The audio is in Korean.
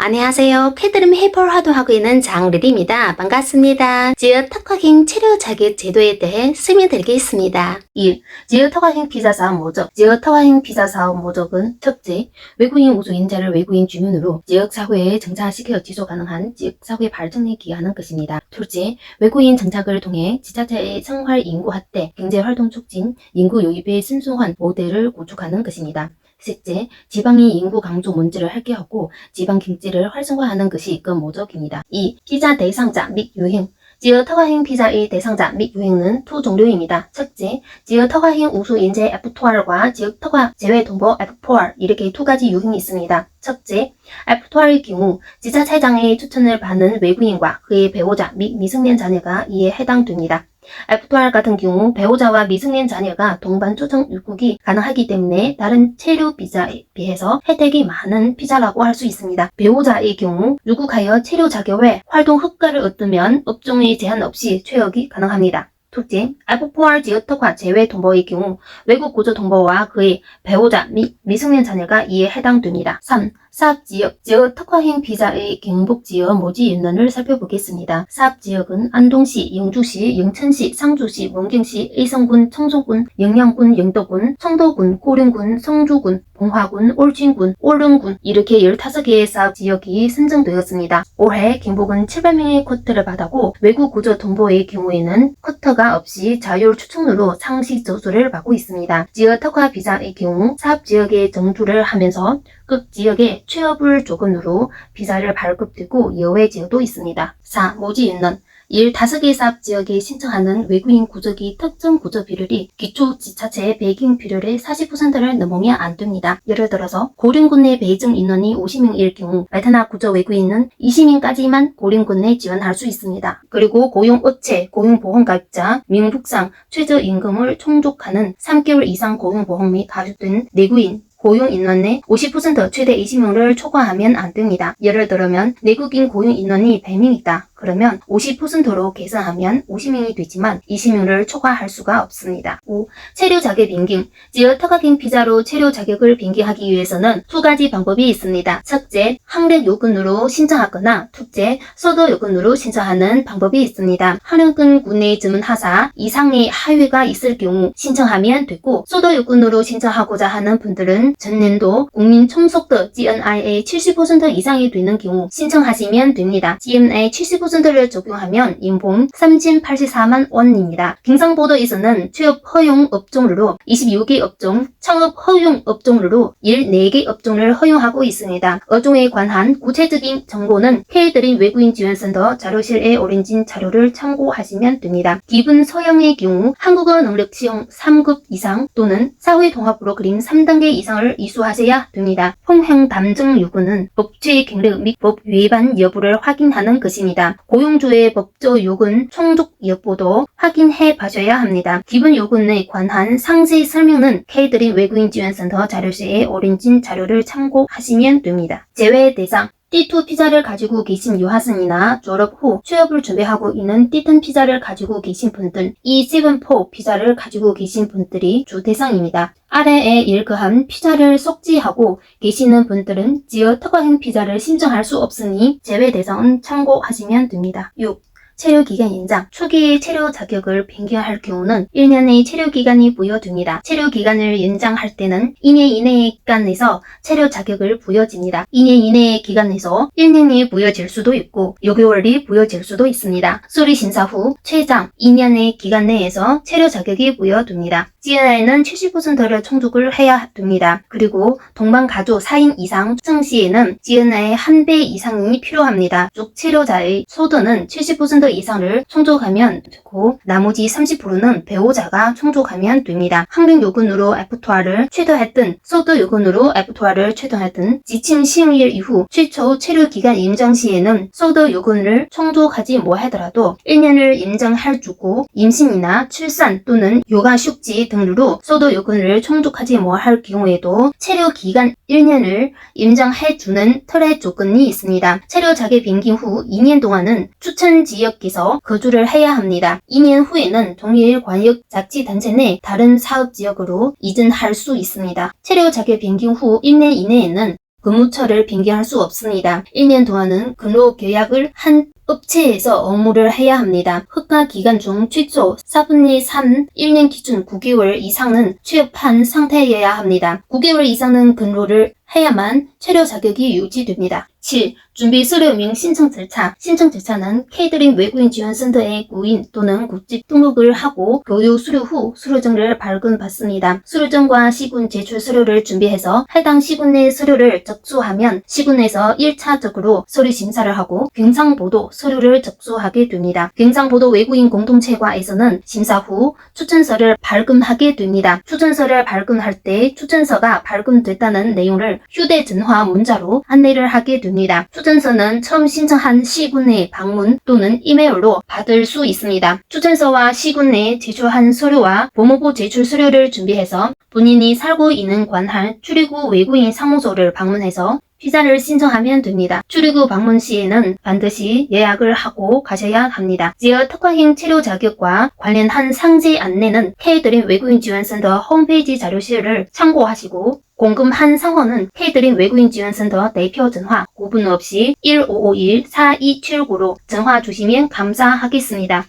안녕하세요. 캐드름 해볼 활동하고 있는 장르리입니다. 반갑습니다. 지역 특화형 체류 자격 제도에 대해 설명드리겠습니다. 1. 지역 특화형 비자 사업 목적. 지역 특화형 비자 사업 목적은 첫째, 외국인 우수 인재를 외국인 주민으로 지역 사회에 정착시켜 지속 가능한 지역 사회 발전에 기여하는 것입니다. 둘째, 외국인 정착을 통해 지자체의 생활 인구 확대, 경제 활동 촉진, 인구 유입의 순수한 모델을 구축하는 것입니다. 셋째, 지방의 인구 강조 문제를 해결하고 지방 경제를 활성화하는 것이 그 목적입니다. 2. 비자 대상자 및 유형. 지역 특화형 비자의 대상자 및 유형은 두 종류입니다. 첫째, 지역 특화형 우수 인재 F2R과 지역 특화 제외 동보 F4R 이렇게 두 가지 유형이 있습니다. 첫째, F2R의 경우 지자체장의 추천을 받는 외국인과 그의 배우자 및 미성년 자녀가 이에 해당됩니다. F2R 같은 경우 배우자와 미성년 자녀가 동반 초청 입국이 가능하기 때문에 다른 체류 비자에 비해서 혜택이 많은 비자라고 할 수 있습니다. 배우자의 경우 입국하여 체류 자격 외 활동 허가를 얻으면 업종의 제한 없이 취업이 가능합니다. 둘째, F4R 지역 특화 제외 동보의 경우 외국 거주 동보와 그의 배우자 및 미성년 자녀가 이에 해당됩니다. 3. 사업지역, 지역 특화형 비자의 경북지역 모집 인원을 살펴보겠습니다. 사업지역은 안동시, 영주시, 영천시, 상주시, 원경시, 의성군, 청송군, 영양군, 영도군, 청도군, 고령군, 성주군, 봉화군, 올진군, 올릉군 이렇게 15개의 사업지역이 선정되었습니다. 올해 경북은 700명의 쿼터를 받았고 외국 거주 동보의 경우에는 쿼터가 없이 자율 추천으로 상시 저수를 받고 있습니다. 지역 특화 비자의 경우 사업지역에 정주를 하면서 그 지역에 취업을 조건으로 비자를 발급되고 예외 지역도 있습니다. 4. 모집 인원 15개 사업지역에 신청하는 외국인 구적이 특정 구적 비율이 기초지자체의 배경 비율의 40%를 넘으면 안 됩니다. 예를 들어서 고령군 내 배정 인원이 50명일 경우 베트남 구적 외국인은 20명까지만 고령군 내 지원할 수 있습니다. 그리고 고용업체, 고용보험가입자, 명북상, 최저임금을 충족하는 3개월 이상 고용보험 및 가입된 내국인 고용인원 내 50% 최대 20명을 초과하면 안 됩니다. 예를 들면 내국인 고용인원이 100명이다. 그러면 50%로 계산하면 50명이 되지만 20명을 초과할 수가 없습니다. 5. 체류 자격 변경. 지역 특화형 비자로 체류 자격을 변경하기 위해서는 두 가지 방법이 있습니다. 첫째, 학력 요건으로 신청하거나 둘째, 소득 요건으로 신청하는 방법이 있습니다. 학력은 국내 전문하사 이상의 학위가 있을 경우 신청하면 되고 소득 요건으로 신청하고자 하는 분들은 전년도 국민 총속도 GNI의 70% 이상이 되는 경우 신청하시면 됩니다. GNI 70%를 적용하면 연봉 3,084만 원입니다. 경상보도에서는 취업 허용 업종으로 26개 업종, 창업 허용 업종으로 14개 업종을 허용하고 있습니다. 업종에 관한 구체적인 정보는 K드림 외국인 지원센터 자료실에 올려진 자료를 참고하시면 됩니다. 기본 소양의 경우 한국어 능력 시험 3급 이상 또는 사회통합 프로그램 3단계 이상을 이수하셔야 됩니다. 통행 담증 요구는 법chế 경력 및 법 위반 여부를 확인하는 것입니다. 고용주의 법조 요건 충족 여부도 확인해 봐줘야 합니다. 기본 요건에 관한 상세 설명은 K드림 외국인 지원센터 자료실에 올려진 자료를 참고하시면 됩니다. 제외 대상 T2 비자를 가지고 계신 유학생이나 졸업 후 취업을 준비하고 있는 T10 비자를 가지고 계신 분들, E74 비자를 가지고 계신 분들이 주 대상입니다. 아래에 일거한 비자를 속지하고 계시는 분들은 지역 특화형 비자를 신청할 수 없으니 제외 대상은 참고하시면 됩니다. 6. 체류 기간 연장. 초기에 체류 자격을 변경할 경우는 1년의 체류 기간이 부여됩니다. 체류 기간을 연장할 때는 2년 이내의 기간에서 체류 자격을 부여집니다. 2년 이내의 기간에서 1년이 부여질 수도 있고 6개월이 부여질 수도 있습니다. 수리 심사 후 최장 2년의 기간 내에서 체류 자격이 부여됩니다. GNI는 70%를 충족을 해야 됩니다. 그리고 동반 가족 4인 이상 추정 시에는 GNI의 1배 이상이 필요합니다. 즉 체류자의 소득은 70% 이상을 충족하면 되고 나머지 30%는 배우자가 충족하면 됩니다. 학력 요건으로 F2R을 취득했든 소득 요건으로 F2R을 취득했든 지침 시행일 이후 최초 체류 기간 임장 시에는 소득 요건을 충족하지 못하더라도 1년을 임장할 주고 임신이나 출산 또는 육아 휴직 등으로 소득 요건을 충족하지 못할 경우에도 체류 기간 1년을 임장해 주는 틀의 조건이 있습니다. 체류 자격 변경 후 2년 동안은 추천 지역에서 거주를 해야 합니다. 2년 후에는 동일 광역자치단체 내 다른 사업지역으로 이전할 수 있습니다. 체류 자격 변경 후 1년 이내에는 근무처를 변경할 수 없습니다. 1년 동안은 근로 계약을 한 업체에서 업무를 해야 합니다. 흑가 기간 중 최초 4분의 3, 1년 기준 9개월 이상은 취업한 상태여야 합니다. 9개월 이상은 근로를 해야만 체류 자격이 유지됩니다. 7. 준비 서류 및 신청 절차. 신청 절차는 케이터링 외국인 지원센터에 구인 또는 국직 등록을 하고 교육 수료 후 수료증을 발급받습니다. 수료증과 시군 제출 서류를 준비해서 해당 시군 내 서류를 접수하면 시군에서 1차적으로 서류 심사를 하고 경상보도 서류를 접수하게 됩니다. 경상보도 외국인 공동체과에서는 심사 후 추천서를 발급하게 됩니다. 추천서를 발급할 때 추천서가 발급됐다는 내용을 휴대전화 문자로 안내를 하게 됩니다. 추천서는 처음 신청한 시군에 방문 또는 이메일로 받을 수 있습니다. 추천서와 시군에 제출한 서류와 법무부 제출 서류를 준비해서 본인이 살고 있는 관할 출입국 외국인 사무소를 방문해서 비자를 신청하면 됩니다. 출입국 방문 시에는 반드시 예약을 하고 가셔야 합니다. 지역 특화형 체류 자격과 관련한 상세 안내는 케이터링 외국인 지원센터 홈페이지 자료실을 참고하시고 궁금한 상황은 케이터링 외국인 지원센터 대표 전화 5분 없이 1551-4279로 전화 주시면 감사하겠습니다.